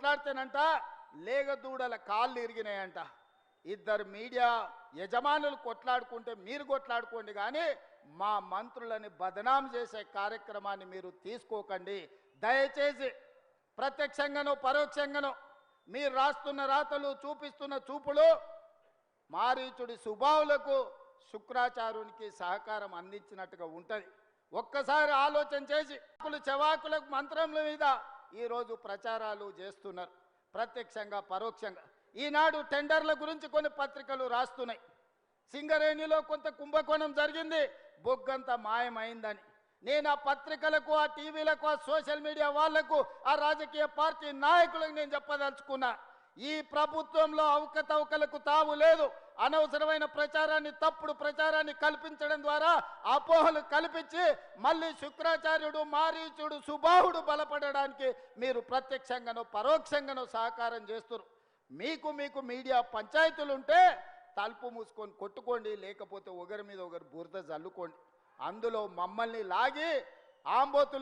కొట్లాడితేనంట లేగదూడల కాళ్ళు ఇరిగినాయంట. ఇద్దరు మీడియా యజమానులు కొట్లాడుకుంటే మీరు కొట్లాడుకోండి, కానీ మా మంత్రులని బదనాం చేసే కార్యక్రమాన్ని మీరు తీసుకోకండి. దయచేసి ప్రత్యక్షంగానో పరోక్షంగానో మీరు రాస్తున్న రాతలు చూపిస్తున్న చూపులు మారీచుడి సుబావులకు శుక్రాచార్యునికి సహకారం అందించినట్టుగా ఉంటుంది. ఒక్కసారి ఆలోచన చేసి చెవాకులకు మంత్రముల మీద ఈరోజు ప్రచారాలు చేస్తున్నారు, ప్రత్యక్షంగా పరోక్షంగా. ఈనాడు టెండర్ల గురించి కొన్ని పత్రికలు రాస్తున్నాయి. సింగరేణిలో కొంత కుంభకోణం జరిగింది, బొగ్గంత మాయమైందని. నేను ఆ పత్రికలకు, ఆ టీవీలకు, ఆ సోషల్ మీడియా వాళ్లకు, ఆ రాజకీయ పార్టీ నాయకులకు నేను చెప్పదలుచుకున్నా, ఈ ప్రభుత్వంలో అవకతవకలకు తావు లేదు. అనవసరమైన ప్రచారాన్ని, తప్పుడు ప్రచారాన్ని కల్పించడం ద్వారా అపోహలు కల్పించి మళ్ళీ శుక్రాచార్యుడు, మారీచుడు, సుబాహుడు బలపడడానికి మీరు ప్రత్యక్షంగానో పరోక్షంగానో సహకారం చేస్తున్నారు. మీకు మీడియా పంచాయతీలు ఉంటే తలుపు మూసుకొని కొట్టుకోండి, లేకపోతే ఒకరి మీద ఒకరు బురద జల్లుకోండి. అందులో మమ్మల్ని లాగి ఆంబోతులు